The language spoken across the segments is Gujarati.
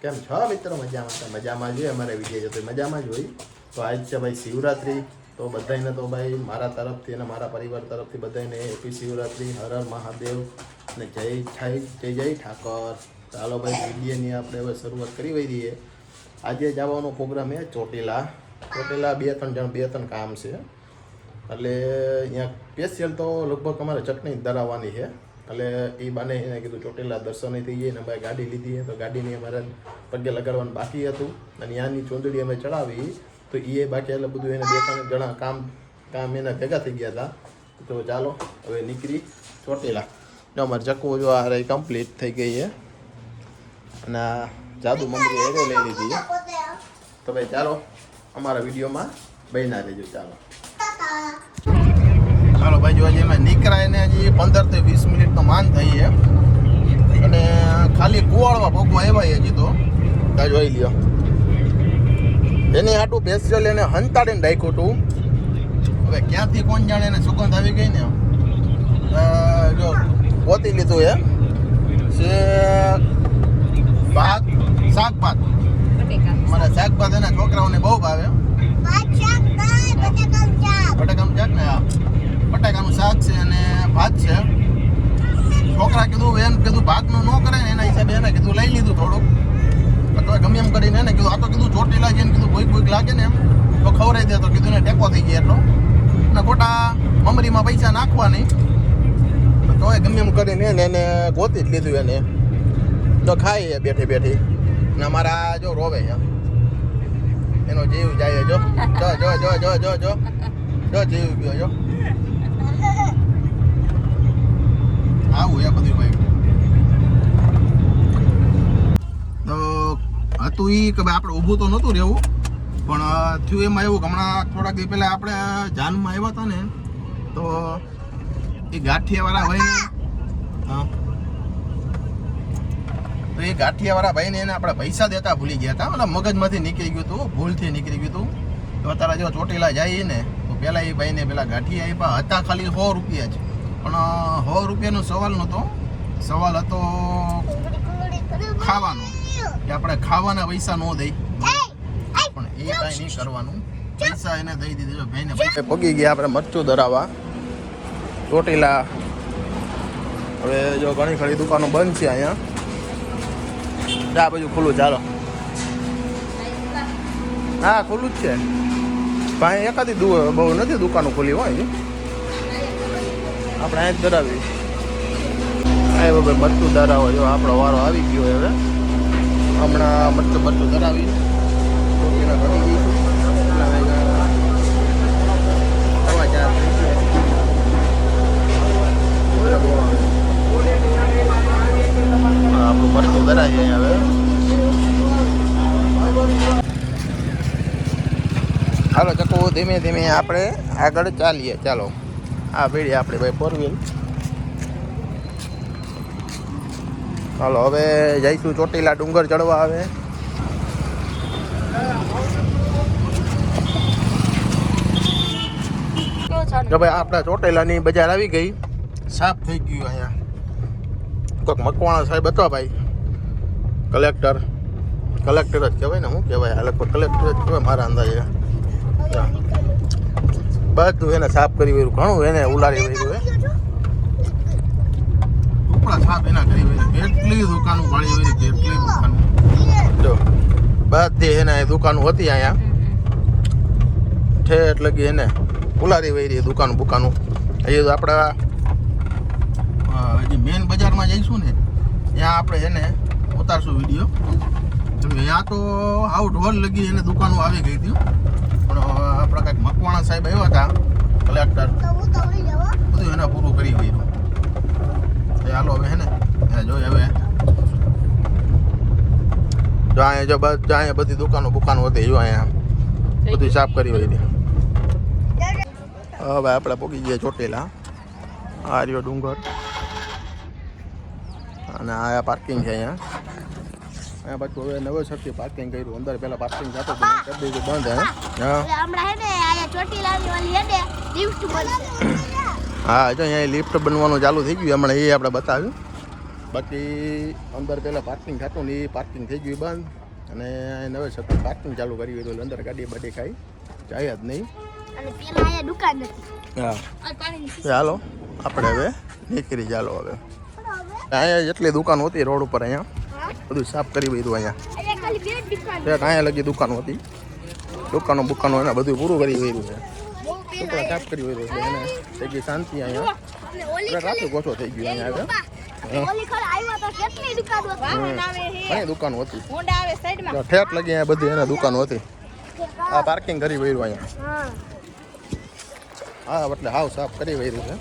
કેમ છો મિત્રો? મજામાં જોઈએ. અમારે વિડીયો જો તો મજામાં જ હોય. તો આજ છે ભાઈ શિવરાત્રી. તો બધાને તો ભાઈ મારા તરફથી અને મારા પરિવાર તરફથી બધાને હેપી શિવરાત્રી, હર હર મહાદેવ અને જય ઠાકર. ચાલો ભાઈ વિડીયોની આપણે હવે શરૂઆત કરી વહી દઈએ. આજે જવાનો પ્રોગ્રામ છે ચોટીલા. બે ત્રણ કામ છે એટલે અહીંયા સ્પેશિયલ તો લગભગ અમારે ચટણી ધરાવવાની છે. એટલે એ બાને એને કીધું ચોટીલા દર્શન થઈ જાય ને ભાઈ ગાડી લીધી તો ગાડીની અમારે પગે લગાડવાનું બાકી હતું અને ત્યાંની ચૂંદડી અમે ચડાવી તો એ બાકી એટલે બધું એને 2-3 જણા કામ એના ભેગા થઈ ગયા હતા. તો ચાલો હવે નીકળી ચોટીલા. જો અમારે ચક્કુ જો આ રહી કમ્પ્લીટ થઈ ગઈ છે અને જાદુ મમરી એને લઈ લીધી. તો ભાઈ ચાલો અમારા વિડીયોમાં બન્યા રહેજો. ચાલો ભાઈ જો એમાં નીકળાય ને હજી 15 થી 20 મિનિટનો માન થઈ છે અને ખાલી કુવાળવા ભોગવા આવ્યા હજી તો જોઈ લ્યો. એને આટલું સ્પેશિયલ એને હંતાડીને રાખ્યું હતું. હવે ક્યાંથી કોણ જાણે એને સુગંધ આવી ગઈ ને જો ગોતી લીધું છે શાક ભાત. મારા શાક ભાત એના છોકરાઓને બહુ ભાવે. બટાકાનું શાક ને બટાકાનું શાક છે અને ભાત છે. છોકરા કીધું એમ કીધું ભાતનું ન કરે ને એના હિસાબે એને કીધું લઈ લીધું થોડુંક. તો ગમે એમ કરીને એને કીધું આ તો કીધું ચોટીલા છે ને કીધું ભૂખ લાગે ને એમ તો ખવડાવી દે. તો કીધું ને ટેકો થઈ ગયા એટલો અને ખોટા મમરીમાં પૈસા નાખવા નહીં. તો એ ગમે એમ કરીને એને ગોતી જ લીધું એને. તો ખાઈએ બેઠી ને અમારા જો રોવે છે એનો જીવ જાય. જો જીવ ગયો જો આવું એ બધું ભાઈ. તો હતું એ કે ભાઈ આપણે ઊભું તો નહોતું રહેવું પણ થયું એમાં એવું કે હમણાં થોડાક દિવસ પહેલાં આપણે જાનમાં આવ્યા હતા ને તો એ ગાંઠિયાવાળા ભાઈને ભાઈને એને આપણે પૈસા દેતા ભૂલી ગયા હતા. મતલબ મગજમાંથી નીકળી ગયું હતું, ભૂલથી નીકળી ગયું હતું. તો અત્યારે જો ચોટીલા જઈએ ને તો પહેલાં એ ભાઈને પેલા ગાંઠિયા આપ્યા હતા ખાલી 100 રૂપિયા જ. પણ 100 રૂપિયાનો સવાલ નહોતો. સવાલ હતો ખાવાનો કે આપણે ખાવાના પૈસા ન દઈ પણ એ કાંઈ નહીં કરવાનું. પૈસા એને દઈ દીધો ભાઈને. પગી ગયા આપણે મરચું ધરાવવા ચોટીલા. હવે જો ઘણી ખરી દુકાનો બંધ છે અહીંયા. આ બાજુ ખુલ્લું. ચાલો હા ખુલ્લું જ છે. ભાઈ એકાદી બહુ નથી દુકાનો ખુલ્લી હોય આપણે અહીં જ ધરાવી. આ ભાઈ મરચું ધરાવો જો આપણો વારો આવી ગયો હવે. હમણાં મરચું ધરાવી ચોટીલા ઘણી જઈશું. આપણું મરચું ધરાવીએ હવે. હાલો ચક્કુ ધીમે ધીમે આપણે આગળ ચાલીએ. ચાલો આ ભીડી આપણે ભાઈ 4 વ્હીલ. ચાલો હવે જઈશું ચોટીલા. ડુંગર ચડવા આવે તો ભાઈ આપણા ચોટીલાની બજાર આવી ગઈ. સાફ થઈ ગયું. અહીંયા કોઈક મકવાણા સાહેબ હતો ભાઈ. કલેક્ટર જ કહેવાય ને. શું કહેવાય આ લગભગ કલેક્ટર જ કહેવાય મારા અંદાજે. બધું એને સાફ કરી વર્યું. ઘણું એને ઉલારી વર્યું. ઉપડા સાફ એના કરી વર્યું. કેટલી દુકાનો પાડી વર્યું. કેટલી દુકાનો જો બધી એને દુકાનો હતી અહીંયા ઠેઠ લગી એને ઉલારી વરી દુકાનો. એ આપણા હજી મેન બજારમાં જઈશું ને ત્યાં આપણે એને ઉતારશું વિડીયો. ત્યાં તો આઉટ હોલ લગી એને દુકાનો આવી ગઈ હતી. પણ આપણા કંઈક મકવાણા સાહેબ આવ્યા હતા કલેક્ટર બધું એને પૂરું કરી ગયું. હાલો હવે હે ને જોઈએ હવે જો અહીંયા બધી દુકાનો હતી. જો અહીંયા બધું સાફ કરી હોય. હવે આપણે પહોંચી ગયા ચોટીલા. આ રહ્યો ડુંગર અને આ પાર્કિંગ છે અહીંયા પાછું હવે નવેસરથી પાર્કિંગ કર્યું. અંદર પહેલાં પાર્કિંગ થતું કરી દીધું બંધ. હા જો અહીંયા લિફ્ટ બનવાનું ચાલુ થઈ ગયું હમણાં. એ આપણે બતાવ્યું બાકી અંદર પહેલાં પાર્કિંગ થતું ને એ પાર્કિંગ થઈ ગયું બંધ અને નવે છતાં પાર્કિંગ ચાલુ કરી હોય અંદર ગાડી બાડી કાંઈ જાય જ નહીં. હા ચાલો આપણે હવે નીકળી ચાલો હવે. અહીંયા જેટલી દુકાન હતી રોડ ઉપર અહીંયા બધું સાફ કરી દીધું. અહીંયા અહીંયા લગી દુકાનો હતી, દુકાનો બુકાનો એના બધું પૂરું કરી દીધું છે, સાફ કરી દીધું એટલે એને થઈ ગઈ શાંતિ. અહીંયા ટ્રાફિક ઓછો થઈ ગયો અહીંયા ઘણી દુકાનો હતી ઠેઠ લગી અહીંયા બધી એના દુકાનો હતી. આ પાર્કિંગ કરી વયું અહીંયા. હા એટલે હાવ સાફ કરી વયું છે.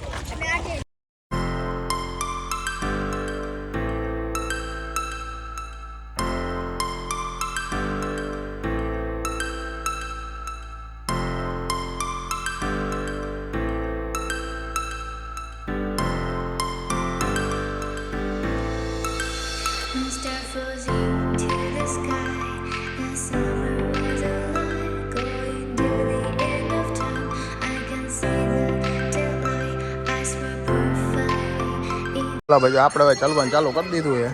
ભાઈ આપણે હવે ચાલવાનું ચાલુ કરી દીધું છે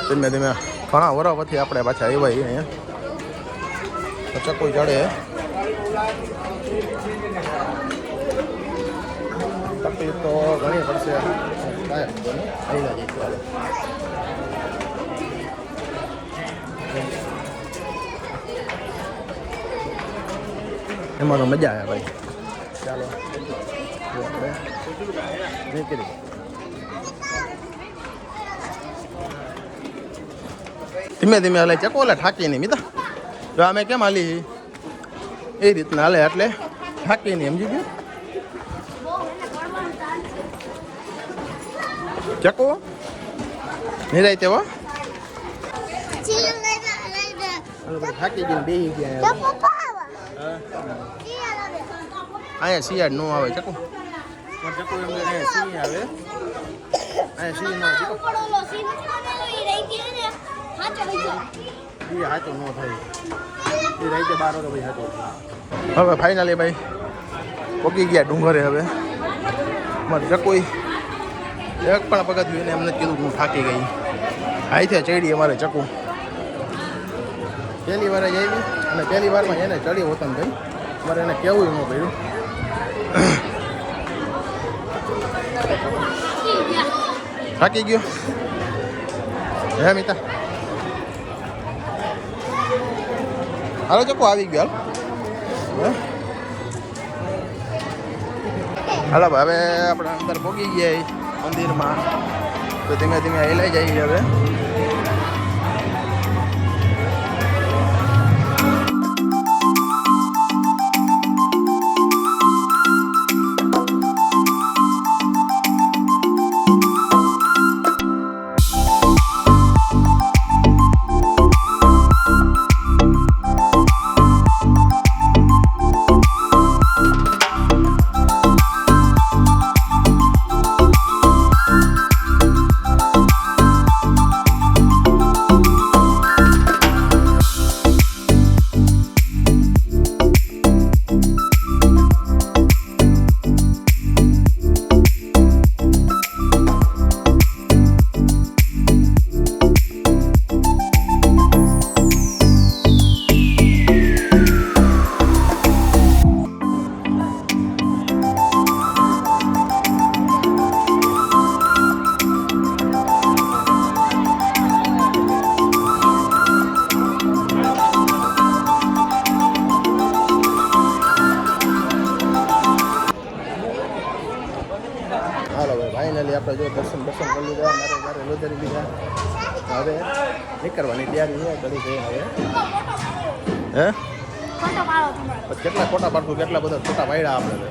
ધીમે ધીમે. ઘણા વરા પછી આપણે પાછા આવ્યા અહીંયા ચક્કુ ચડે તકલીફ તો ઘણી પડશે. એમાં તો મજા આવે ભાઈ. ચાલો આપણે નીકળી ધીમે ધીમે હાલે ચકો એટલે ઠાકી નહીં મિતા. જો અમે કેમ હાલી એ રીતના હાલે એટલે ઠાકી નહીં, સમજી ગયું ચકો નિરાય તેવા થાકી ગઈને બેસી ગયા. અહીંયા શિયાળ ન આવે ચકુ, ચકુ એમ સિંહ આવે અહીંયા સિંહ ન આવે. એ હાચો ન થાય એ રાઈતે 12 વાગે ભાઈ હાચો. હવે ફાઇનલી ભાઈ પગી ગયા ડુંગરે. હવે મારી ચકોઈ એક પણ પગથિયું એને એમને કીધું હું થાકી ગઈ. હાઈથી ચડી અમારે ચકુ પહેલી વાર જ આવી અને પહેલી વારમાં એને ચડી હોતા ભાઈ મારે એને કહેવું ન પડ્યું. થાકી ગયો હે મિતા. હાલો ચકો આવી ગયો. હાલો હવે આપણે અંદર પહોંચી ગયા મંદિરમાં તો ધીમે ધીમે હેલાઈ જાય હવે. ફાઇનલી આપણે જો દર્શન કરી લીધા, મારે લોધરી લીધા. હવે નીકળવાની તૈયારી છે કરી ગઈ. હવે હે કેટલા ફોટા પાડશું, કેટલા બધા ફોટા પાડ્યા આપણે.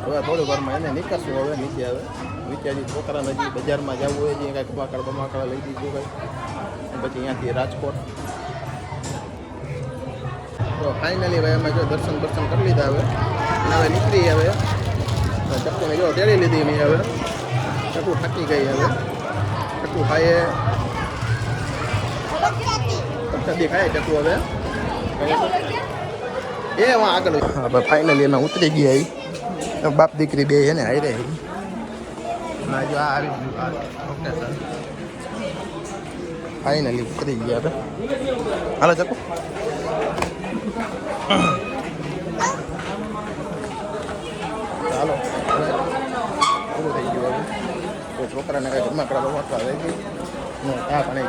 હવે થોડી વારમાં એને નીકળશું. હવે નીચે હજી છોકરાને હજી બજારમાં જવું હોય છે, કાંઈક બમાકડા લઈ દીધું કંઈ, પછી અહીંયાથી રાજકોટ. તો ફાઇનલી હવે અમે જો દર્શન કરી લીધા. હવે હવે નીકળી. હવે ચક્કુને જો તેડી લીધી મેં. હવે ચક્કુ થાકી ગઈ. હવે ચક્કુ ખાઈએ સદી ખાય ચક્કુ. હવે એ આગળ હવે ફાઇનલી અમે ઉતરી ગયા. બાપ દીકરી બે છે ને હાઈ રહી. જો આ આવી ઓકે સર ફાઇનલી ઉતરી ગયા હવે. હાલો ચકુ. ચાલો પૂરું થઈ ગયું હવે. તો છોકરાને કંઈ રમકડા રમકડા રહી ગઈ ને આ પણ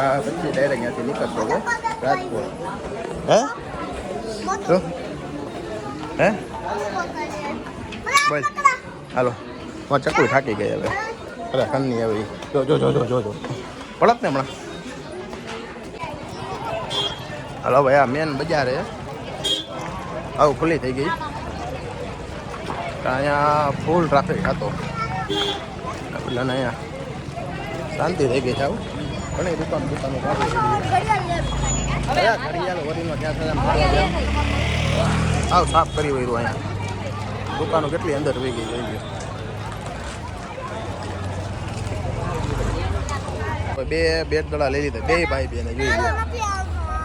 આ પછી ડાયરેક્ટ ત્યાંથી નીકળશો હવે રાજકોટ. હે શું હે બસ હાલો. ચકુઈ થાકી ગઈ હવે. અરે ખનની હવે જો જો જો જો જો જો પડત ને હમણાં. હાલો ભાઈ આ મેન બજાર હે આવું ખુલ્લી થઈ ગઈ. અહીંયા ફૂલ ટ્રાફિક હતો એટલે અહીંયા શાંતિ થઈ ગઈ છે. આવું ઘણી દુકાનો ઘડિયાળો વરીમાં ત્યાં આવ સાફ કરી વયું. અહીંયા દુકાનો કેટલી અંદર વહી ગઈ જોઈ ગયો. બે બેટ દડા લઈ લીધા બે ભાઈ બેને જોઈ લો.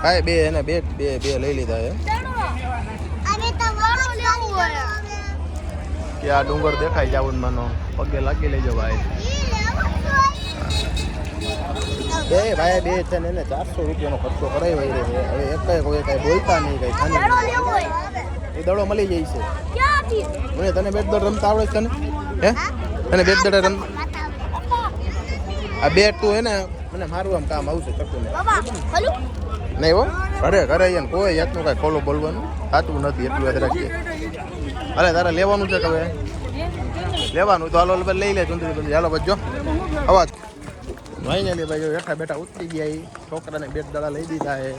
ભાઈ બે એને બે બે બે લઈ લીધા છે. કે આ ડુંગર દેખાય જાવનમાંનો પગે લાગી લેજો ભાઈ. બે ભાઈ બે છે ને એને 400 રૂપિયાનો ખર્ચો કરાવી વહી રહ્યો છે. હવે એક કોઈ કઈ બોલતા નહીં કઈ ખાની એ દડો મળી જાય છે. મને તને બેટ દડ રમતા આવડે છે ને? હે તને બેટ દડ રમ આ બેટ તું હે ને મને મારું આમ કામ આવશે ચકુને નહીં હો. ઘરે ઘરે એને કોઈ જાતનું કાંઈ ખોલું બોલવાનું સાચું નથી એટલું યાદ રાખીએ. અરે તારે લેવાનું છે કે હવે લેવાનું તો હાલો લઈ લે ચુંદરી ચુંદરી. હાલો બજો અવાજ ફાઇનલી ભાઈ બેઠા બેઠા ઉતરી ગયા. એ છોકરાને બેટ દડા લઈ દીધા છે.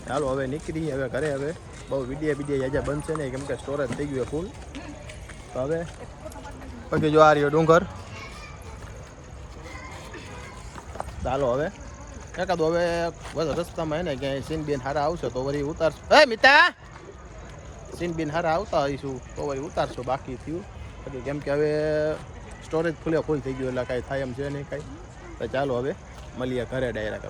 ચાલો હવે નીકળી હવે ઘરે. હવે બહુ વિડીયા આજે બનશે નહીં કેમ કે સ્ટોરેજ થઈ ગયું ફૂલ. તો હવે પછી જો આ રહ્યો ડુંગર. ચાલો હવે એકાદ હવે બસ રસ્તામાં હે ને ક્યાંય સીન બેન હારા આવશે તો વળી ઉતારશું. હે મિતા સીન બેન હારા આવતા હોઈશું તો વળી ઉતારશું. બાકી થયું પછી કેમ કે હવે સ્ટોરેજ ફૂલ થઈ ગયું એટલે કાંઈ થાય એમ છે નહીં કાંઈ. તો ચાલો હવે મળીએ ઘરે ડાયરેક્ટ.